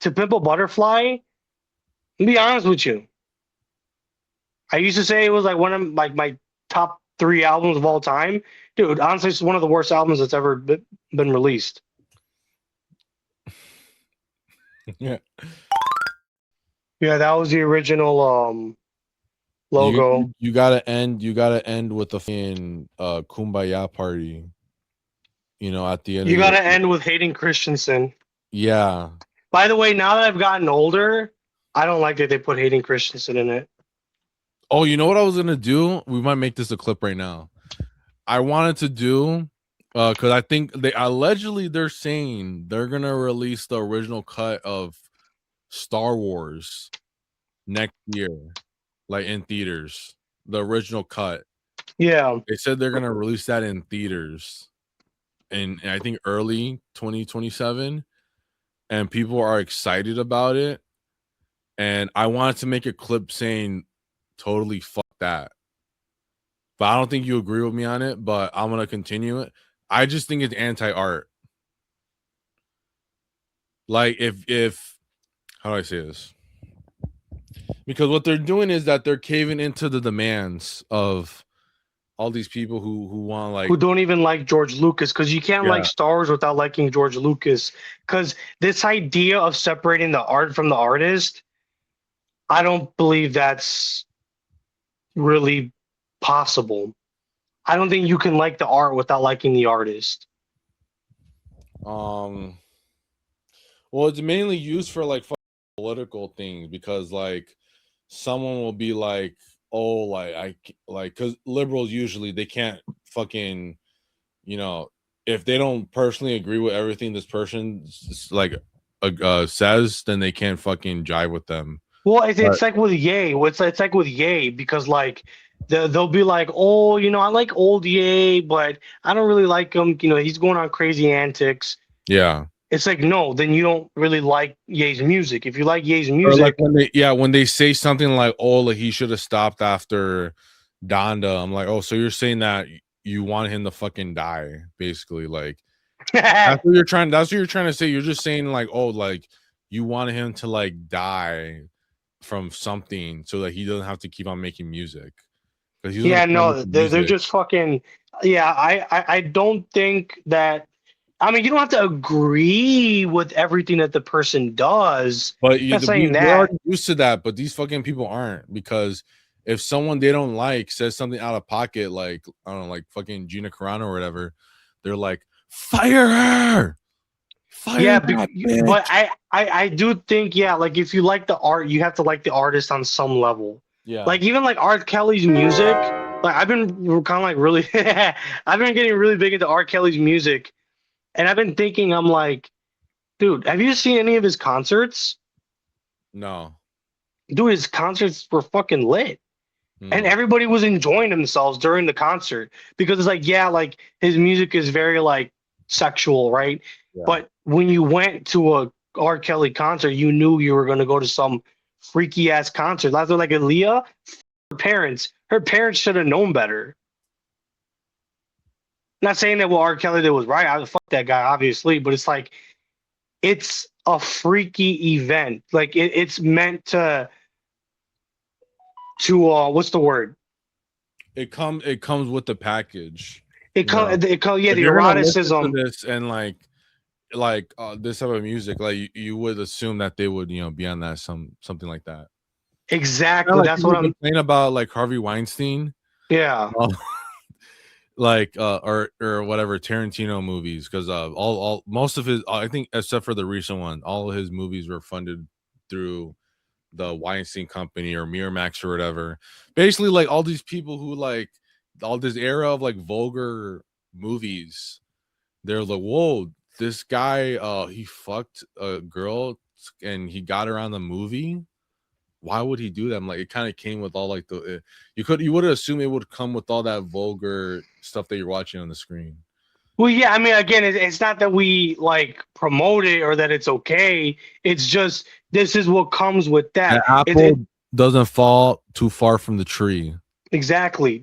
To Pimp a Butterfly, to be honest with you, I used to say it was like one of like my top three albums of all time. Dude, honestly, it's one of the worst albums that's ever been released. Yeah. Yeah, that was the original You, logo. you gotta end with the fucking kumbaya party. At the end You of got your to end with Hayden Christensen. yeah. By the way, now that I've gotten older, I don't like that they put Hayden Christensen in it. Oh, you know what I was gonna do? We might make this a clip right now. I wanted to do because I think they're saying they're gonna release the original cut of Star Wars next year, like in theaters. The original cut. Yeah. They said they're gonna release that in theaters in I think early 2027, and people are excited about it. And I wanted to make a clip saying totally fuck that. But I don't think you agree with me on it, but I'm gonna continue it. I just think it's anti-art. Like if how do I say this? Because what they're doing is that they're caving into the demands of all these people who want Who like don't even like George Lucas, because you can't like yeah. Star Wars without liking George Lucas. Because this idea of separating the art from the artist, I don't believe that's really possible. I don't think you can like the art without liking the artist. Um well, it's mainly used for like political things because like someone will be like, oh, like like because liberals usually they can't fucking you know if they don't personally agree with everything this person like says, then they can't fucking jive with them. Well, it's, But it's like with Ye. It's like with Ye because like they'll be like, oh, I like old Ye, but I don't really like him. He's going on crazy antics. yeah, It's like, no, then you don't really like Ye's music. If you like Ye's or like music, when they say something like, oh, like he should have stopped after Donda. I'm like, oh, so you're saying that you want him to fucking die, basically. Like that's what you're trying to say. You're just saying like, oh, like you want him to like die from something so that he doesn't have to keep on making music because he doesn't yeah, stop no, making they're music. just fucking. Yeah, I don't think that. I mean, you don't have to agree with everything that the person does. But Not saying we're that. already used to that. But these fucking people aren't, because if someone they don't like says something out of pocket, like I don't know, like fucking Gina Carano or whatever, they're like, fire her, fire Yeah, that but bitch. I do think, yeah, like if you like the art, you have to like the artist on some level. Yeah. Like even like R. Kelly's music, like I've been kind of like really, I've been getting really big into R. Kelly's music, and I've been thinking, I'm like, dude, have you seen any of his concerts? No. Dude, his concerts were fucking lit. And Hmm. everybody was enjoying themselves during the concert because it's like, yeah, like his music is very like sexual, right? Yeah. But when you went to a R. Kelly concert, you knew you were gonna go to some freaky ass concert. That's like Aaliyah, her parents should have known better. Not saying that what R. Kelly did was right. I fuck that guy, obviously, but it's like it's a freaky event. Like it's meant to what's the word? It comes with the package. Yeah, If the you're gonna listen to eroticism. this and like this type of music, like you would assume that they would be on that something like that. Kind of Exactly. like That's what people I'm. complain about like Harvey Weinstein, Yeah. uh, like or whatever Tarantino movies, because all most of his I think except for the recent one, all of his movies were funded through the Weinstein Company or Miramax or whatever. Basically, like all these people who like all this era of like vulgar movies, they're like, whoa, this guy, he fucked a girl and he got her on the movie. Why would he do that? I'm like, it kind of came with all like you would assume it would come with all that vulgar stuff that you're watching on the screen. Well, yeah. I mean, again, it's not that we like promote it or that it's okay. It's just this is what comes with An that. It apple doesn't fall too far from the tree. Exactly.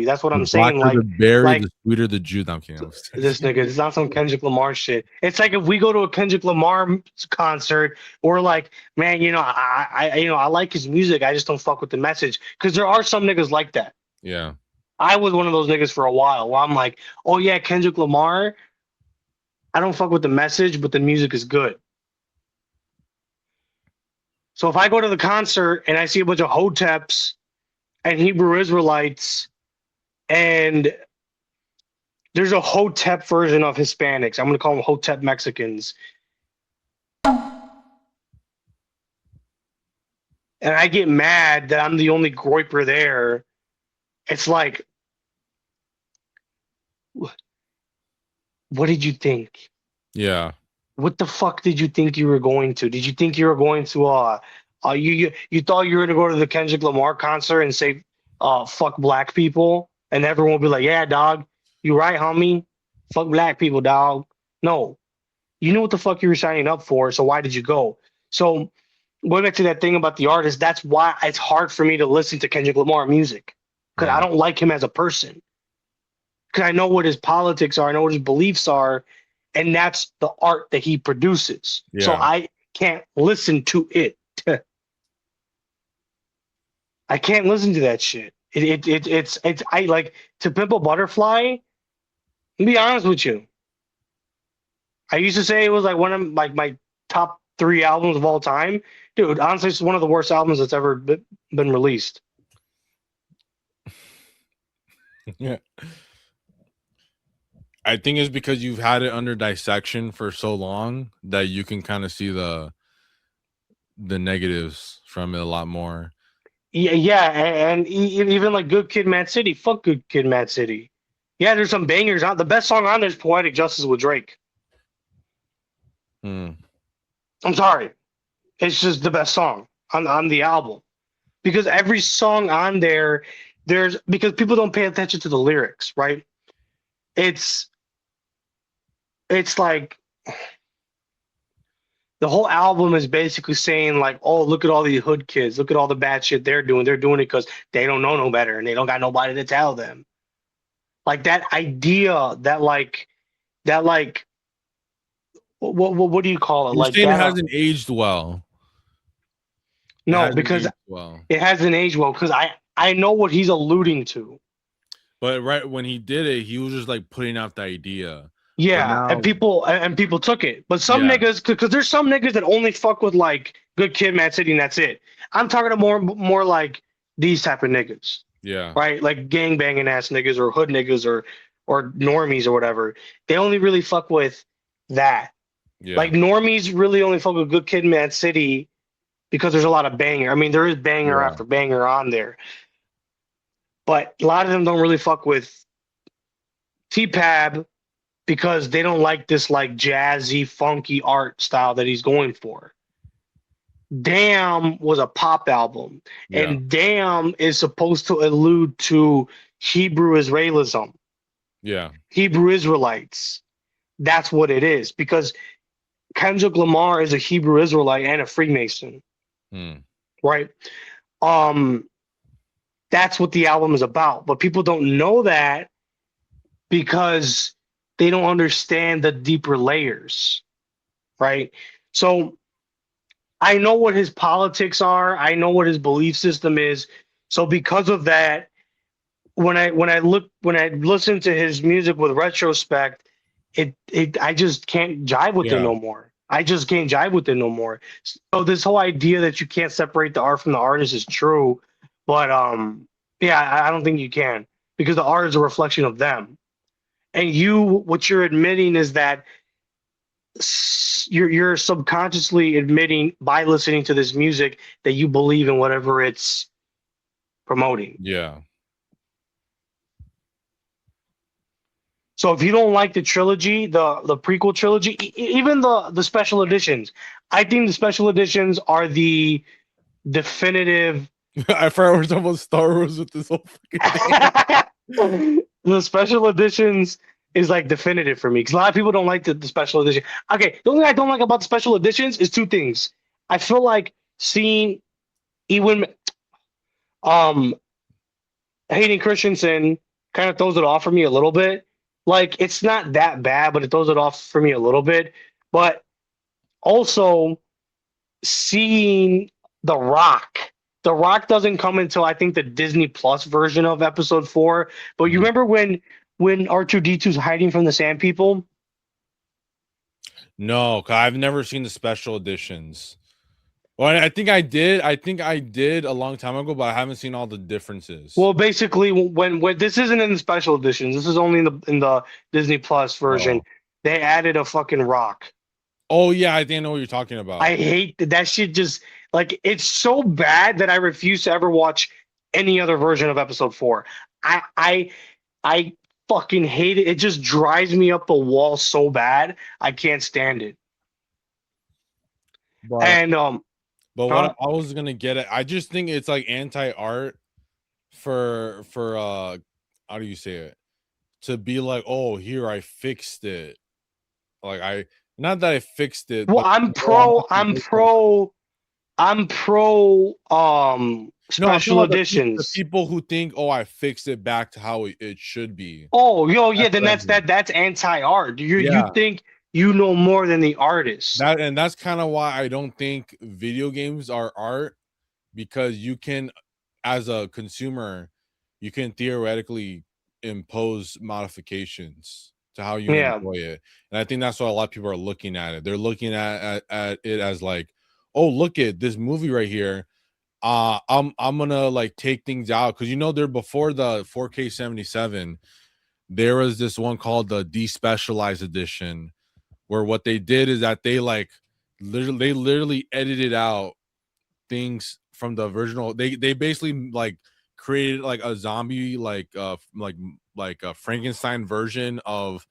That's what The I'm saying. blacker the berry, Like the sweeter the juice. No, I'm kidding. this nigga. It's not some Kendrick Lamar shit. It's like if we go to a Kendrick Lamar concert, or like, man, I like his music. I just don't fuck with the message. Because there are some niggas like that. Yeah. I was one of those niggas for a while where I'm like, oh yeah, Kendrick Lamar. I don't fuck with the message, but the music is good. So if I go to the concert and I see a bunch of Hoteps and Hebrew Israelites, and there's a Hotep version of Hispanics. I'm gonna call them Hotep Mexicans. And I get mad that I'm the only groiper there. It's like, what did you think? Yeah. What the fuck did you think you were going to? Did you think you were going to you thought you were gonna go to the Kendrick Lamar concert and say fuck black people, and everyone will be like, yeah, dog, you right, homie. Fuck black people, dog. No. You knew what the fuck you were signing up for, so why did you go? So going back to that thing about the artist, that's why it's hard for me to listen to Kendrick Lamar music. Because I Mm. don't like him as a person. Because I know what his politics are, I know what his beliefs are, and that's the art that he produces. So Yeah. I can't listen to it. I can't listen to that shit. It's I like To Pimp a Butterfly. To be honest with you, I used to say it was like one of my top three albums of all time. Dude, honestly, it's one of the worst albums that's ever been released. Yeah. I think it's because you've had it under dissection for so long that you can kind of see the negatives from it a lot more. Yeah, and even like Good Kid, Mad City. Fuck Good Kid, Mad City. Yeah, there's some bangers on. The best song on there is Poetic Justice with Drake. Mm. I'm sorry, it's just the best song on the album because every song on there, there's because people don't pay attention to the lyrics, right? It's it's like the whole album is basically saying like, oh, look at all these hood kids, look at all the bad shit they're doing. They're doing it because they don't know no better and they don't got nobody to tell them. Like that idea that what do you call it? You're Like saying it that hasn't aged well. It no, hasn't because aged well. it hasn't aged well because I know what he's alluding to. But right when he did it, he was just like putting out the idea. But Yeah, now, and people took it. But some yeah, niggas, because there's some niggas that only fuck with like Good Kid, Mad City, and that's it. I'm talking to more like these type of niggas, yeah, right? Like gang banging ass niggas or hood niggas or normies or whatever. They only really fuck with that. yeah, Like normies really only fuck with Good Kid, Mad City because there's a lot of banger. I mean, there is banger yeah, after banger on there, but a lot of them don't really fuck with T-Pab because they don't like this like jazzy, funky art style that he's going for. Damn was a pop album, yeah, and Damn is supposed to allude to Hebrew Israelism, yeah, Hebrew Israelites. That's what it is because Kendrick Lamar is a Hebrew Israelite and a Freemason, mm, right? Um, that's what the album is about, but people don't know that because they don't understand the deeper layers, right? So I know what his politics are. I know what his belief system is. So because of that, when I listen to his music with retrospect, it I just can't jive with it yeah, no more. I just can't jive with it no more. So this whole idea that you can't separate the art from the artist is true, but yeah, I don't think you can because the art is a reflection of them. And what you're admitting is that you're subconsciously admitting by listening to this music that you believe in whatever it's promoting. yeah. So if you don't like the trilogy, the prequel trilogy, even the special editions, I think the special editions are the definitive. I forgot we're talking about Star Wars with this whole fucking thing. The special editions is like definitive for me because a lot of people don't like the special edition. Okay, the only thing I don't like about the special editions is two things. I feel like seeing Ewan um Hayden Christensen kind of throws it off for me a little bit. Like it's not that bad, but it throws it off for me a little bit. But also seeing The Rock. The Rock doesn't come until I think the Disney Plus version of Episode 4. But you Mhm. remember when R2D2's hiding from the Sand People? No, 'cause I've never seen the special editions. Well, I think I did. I think I did a long time ago, but I haven't seen all the differences. Well, basically, when this isn't in the special editions, this is only in the Disney Plus version. Oh. They added a fucking rock. Oh yeah, I think I know what you're talking I about. hate that shit. Just like it's so bad that I refuse to ever watch any other version of Episode 4. I I I fucking hate it. It just drives me up the wall so bad. I can't stand it. But And what huh? I was gonna get at, I just think it's like anti-art for how do you say it? To be like, oh, here I fixed it. Like I not that I fixed it, Well, but oh, I'm about to make it. I'm pro No, I'm talking special about the editions. people who think, oh, I fixed it back to how it should be. Oh, yo, yeah, That's then what I mean. that's anti-art. You Yeah, think you know more than the artist. that's kind of why I don't think video games are art, because you can, as a consumer, you can theoretically impose modifications to how you Yeah. enjoy it. And I think that's why a lot of people are looking at it. They're looking at it as like, oh, look at this movie right here. I'm gonna like take things out because there before the 4K 77, there was this one called the despecialized edition, where what they did is that they literally edited out things from the original. They basically like created like a zombie like a Frankenstein version of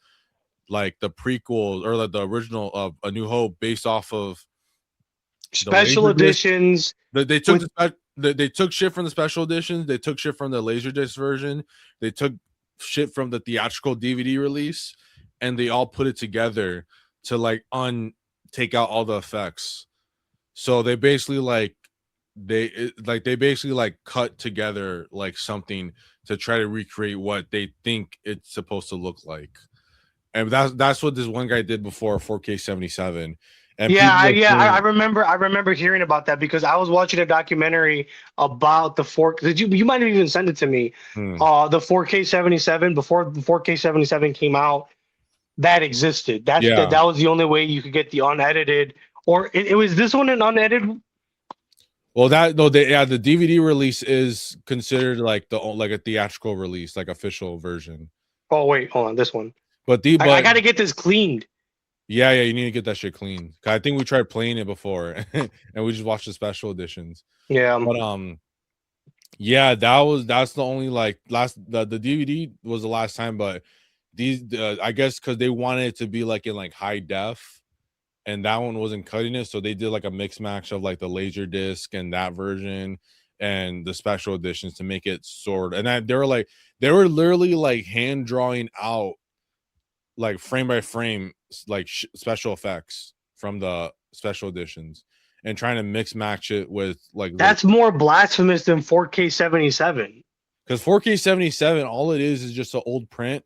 like the prequel or like the original of A New Hope based off of the Special laser disc. editions They took with they took shit from the special editions. They took shit from the laserdisc version. They took shit from the theatrical DVD release, and they all put it together to like take out all the effects. So they basically they basically like cut together like something to try to recreate what they think it's supposed to look like. And that's what this one guy did before 4K 77. And yeah, people are I saying, remember hearing about that because I was watching a documentary about the 4. Did you might have even sent it to me. hmm, The 4K 77 before the 4K 77 came out, that existed. yeah. That was the only way you could get the unedited or it was this one an unedited. Well, that no, the DVD release is considered like like a theatrical release, like official version. Oh wait, hold on, this one. But I got to get this cleaned. yeah, you need to get that shit clean. I think we tried playing it before, and we just watched the special editions. Yeah. But yeah, that's the only like the DVD was the last time, but these I guess because they wanted it to be like in like high def, and that one wasn't cutting it, so they did like a mix match of like the laser disc and that version and the special editions to make it sort. And they were literally like hand drawing out like frame by frame like special effects from the special editions and trying to mix match it with like little, That's more blasphemous than 4K 77. because 4K 77 all it is just an old print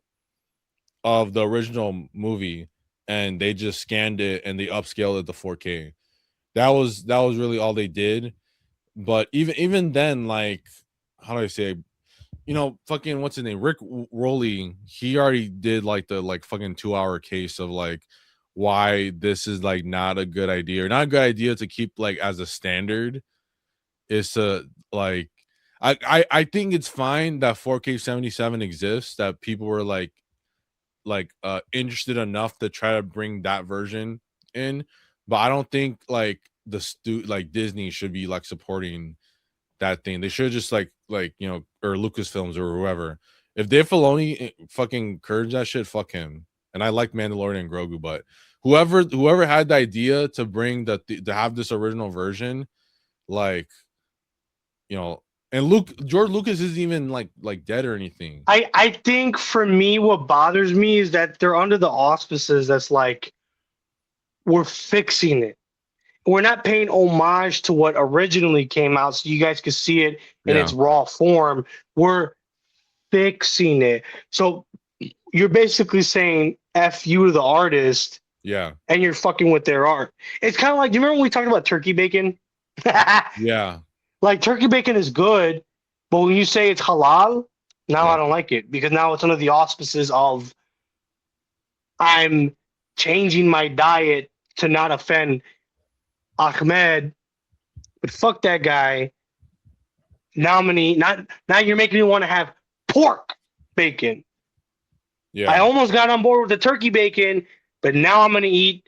of the original movie, and they just scanned it and they upscaled it to 4K. That was really all they did. But even then, like, how do I say, fucking what's his name, Rick Rowley, he already did like the like fucking 2 hour case of like why this is like not a good idea, or not a good idea to keep like as a standard, is to like I think it's fine that 4K 77 exists, that people were interested enough to try to bring that version in, but I don't think like like Disney should be like supporting that thing. They should just or Lucasfilms or whoever. If Dave Filoni fucking encouraged that shit, fuck him. And I like Mandalorian and Grogu, but whoever had the idea to bring to have this original version, like, and George Lucas isn't even like dead or anything. I think for me, what bothers me is that they're under the auspices that's like, we're fixing it. We're not paying homage to what originally came out so you guys could see it in Yeah. its raw form. We're fixing it. So you're basically saying F you to the artist Yeah. and you're fucking with their art. It's kind of like, do you remember when we talked about turkey bacon? Yeah. Like turkey bacon is good, but when you say it's halal, now I Yeah. don't like it because now it's under the auspices of I'm changing my diet to not offend Ahmed, but fuck that guy. Now I'm gonna eat, not now you're making me want to have pork bacon. I Yeah. almost got on board with the turkey bacon, but now I'm gonna eat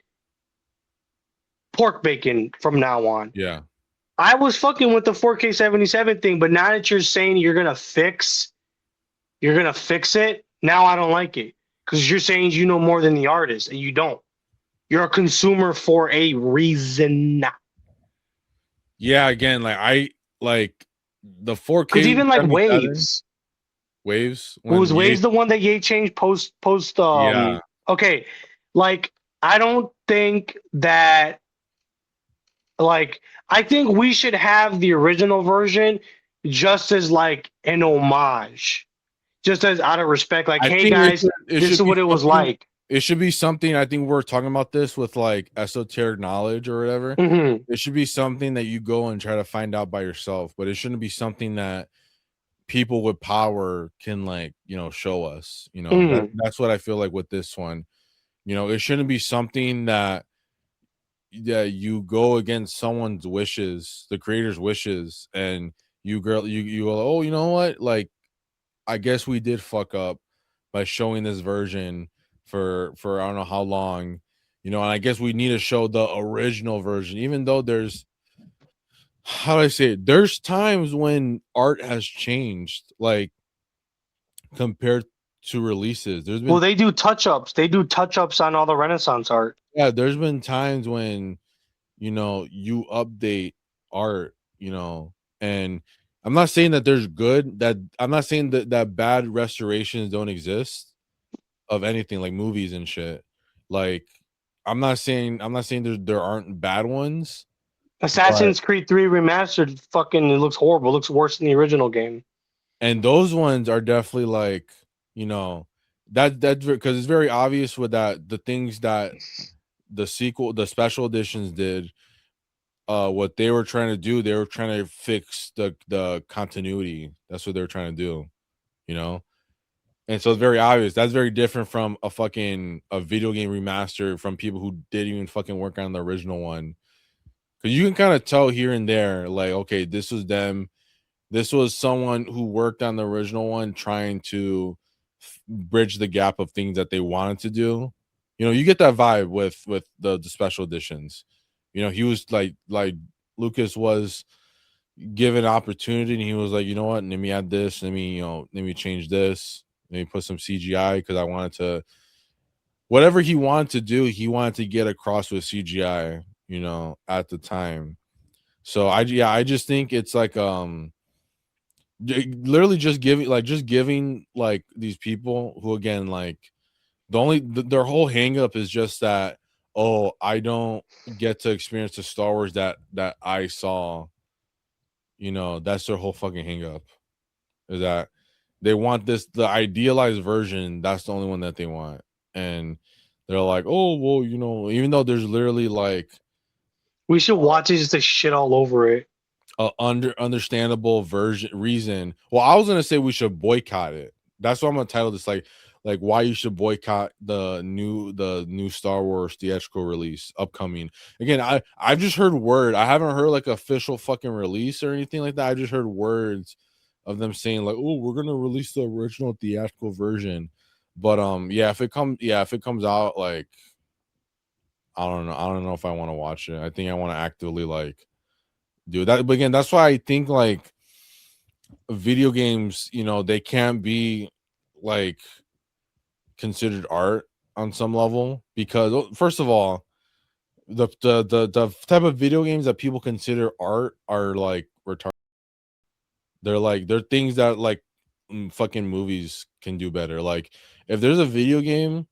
pork bacon from now on. Yeah. I was fucking with the 4K77 thing, but now that you're saying you're gonna fix it. Now I don't like it because you're saying you know more than the artist, and you don't. You're a consumer for a reason. Yeah. Again, like I like the Because 4K even like 77 Waves, waves was when Waves the one that Ye changed post yeah. okay, like I don't think that like I think we should have the original version just as like an homage, just as out of respect. Like, I hey think guys, it this should is be what it was something. like. It should be something. I think we're talking about this with like esoteric knowledge or whatever. Hmm. It should be something that you go and try to find out by yourself, but it shouldn't be something that people with power can like, show us. Hmm. That's what I feel like with this one. It shouldn't be something that you go against someone's wishes, the creator's wishes, and you go, oh, you know what? Like, I guess we did fuck up by showing this version for I don't know how long, and I guess we need to show the original version, even though there's how do I say it? There's times when art has changed, like compared to releases. There's Well, been they do touch ups. They do touch ups on all the Renaissance art. yeah, there's been times when you update art, and I'm not saying that there's good that I'm not saying that bad restorations don't exist of anything like movies and shit. Like I'm not saying there aren't bad ones, but Assassin's Creed 3 remastered, fucking, it looks horrible. It looks worse than the original game. and those ones are definitely like, you know, that's because it's very obvious with that the things that the special editions did, what they were trying to do, they were trying to fix the continuity. That's what they were trying to do, you know? And so it's very obvious. That's very different from a video game remaster from people who didn't even fucking work on the original one. Because you can kind of tell here and there, like, okay, this was them. This was someone who worked on the original one trying to bridge the gap of things that they wanted to do. You get that vibe with the special editions. He was like Lucas was given opportunity and he was like, you know what, let me add this, let me change this, let me put some CGI because I wanted to whatever he wanted to do, he wanted to get across with CGI, at the time. So I just think it's like literally just giving like these people who again like their whole hang up is just that, oh, I don't get to experience the Star Wars that I saw. That's their whole fucking hang up. Is that they want the idealized version, that's the only one that they want. And they're like, oh well, even though there's literally like We should watch it just to shit all over it. a understandable version reason. Well, I was gonna say we should boycott it. That's what I'm gonna title this, like why you should boycott the new Star Wars theatrical release upcoming. Again, I've just heard word. I haven't heard like official fucking release or anything like that. I just heard words of them saying like, oh, we're gonna release the original theatrical version. But yeah, if it comes out, like I don't know if I want to watch it. I think I want to actively like do that. But again, that's why I think like video games, they can't be like considered art on some level because first of all, the type of video games that people consider art are like retarded. They're things that like fucking movies can do better. Like if there's a video game,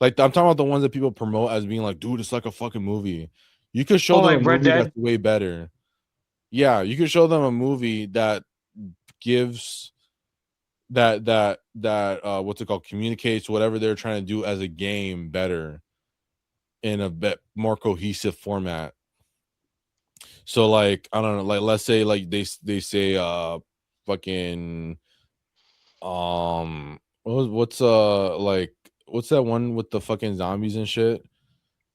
like I'm talking about the ones that people promote as being like, dude, it's like a fucking movie. You could show Oh, them a like Red movie that's Dead. way better. Yeah, you could show them a movie that gives what's it called, communicates whatever they're trying to do as a game better in a bit more cohesive format. So like I don't know, like let's say like they say fucking what's like what's that one with the fucking zombies and shit?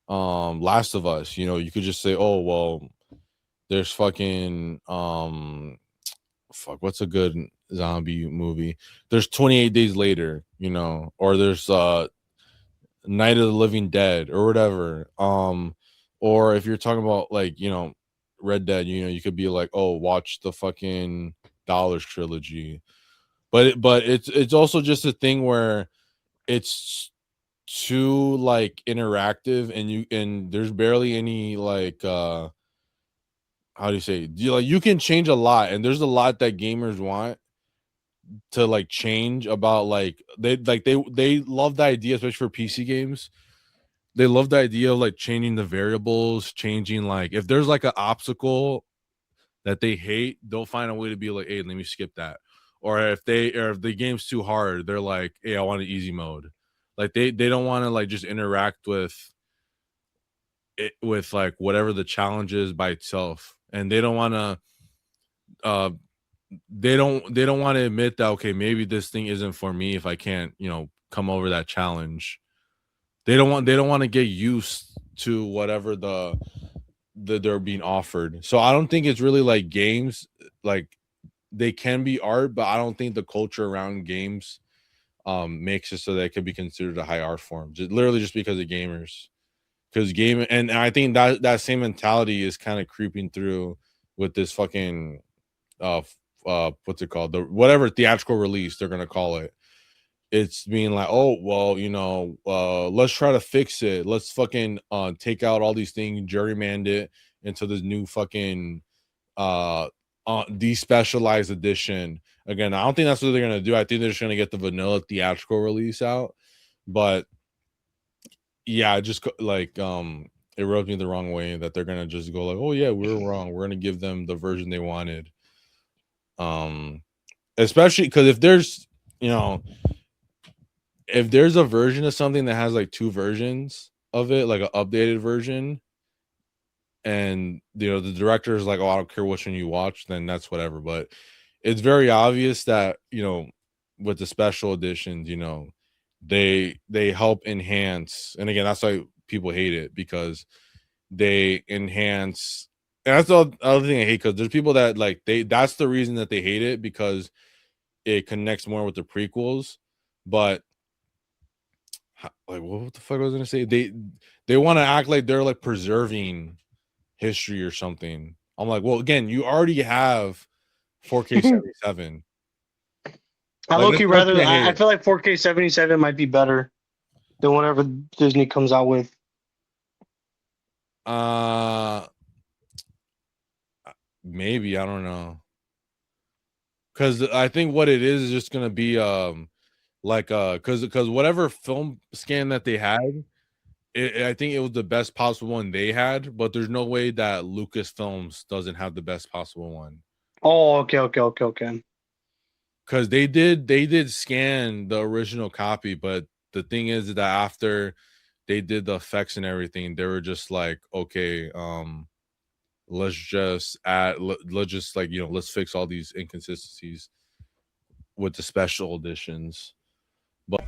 Last of Us, you know, you could just say, oh well, there's fucking fuck, what's a good zombie movie? There's 28 Days Later, you know, or there's Night of the Living Dead or whatever. Or if you're talking about like, you know, Red Dead, you know, you could be like, oh, watch the fucking Dollars trilogy. But it's also just a thing where it's too like interactive and there's barely any like how do you say, you can change a lot and there's a lot that gamers want to like change about like they love the idea, especially for PC games. They love the idea of like changing the variables, changing like if there's like an obstacle that they hate, they'll find a way to be like, hey, let me skip that. Or if the game's too hard, they're like, hey, I want an easy mode. Like they don't want to like just interact with it with like whatever the challenge is by itself. And they don't want to uh they don't want to admit that okay, maybe this thing isn't for me if I can't, you know, come over that challenge. They don't want to get used to whatever they're being offered. So I don't think it's really like games, like they can be art, but I don't think the culture around games makes it so that it could be considered a high art form. Just literally just because of gamers. Because game and I think that same mentality is kind of creeping through with this fucking what's it called? The whatever theatrical release they're gonna call it. It's being like, oh well, you know, let's try to fix it. Let's fucking take out all these things, gerrymander it into this new fucking uh despecialized edition. Again, I don't think that's what they're gonna do. I think they're just gonna get the vanilla theatrical release out. But yeah, just like it rubbed me the wrong way that they're gonna just go like, oh yeah, we were wrong. We're gonna give them the version they wanted. Um, especially because if there's, you know, if there's a version of something that has like two versions of it, like an updated version, and you know the director is like, oh, I don't care which one you watch, then that's whatever. But it's very obvious that, you know, with the special editions, you know, they help enhance, and again, that's why people hate it, because they enhance. And that's the other thing I hate, because there's people that like that's the reason that they hate it, because it connects more with the prequels. But like what the fuck was I gonna say? They want to act like they're like preserving history or something. I'm like, well, again, you already have 4K 77. I Like low key that's rather. why I hate I it. feel like 4K 77 might be better than whatever Disney comes out with. Uh maybe, I don't know. Cause I think what it is just gonna be like because whatever film scan that they had, I think it was the best possible one they had, but there's no way that Lucasfilms doesn't have the best possible one. Oh, okay, okay, okay, okay. Because they did scan the original copy, but the thing is that after they did the effects and everything, they were just like, okay, let's just let's just like, you know, let's fix all these inconsistencies with the special editions. But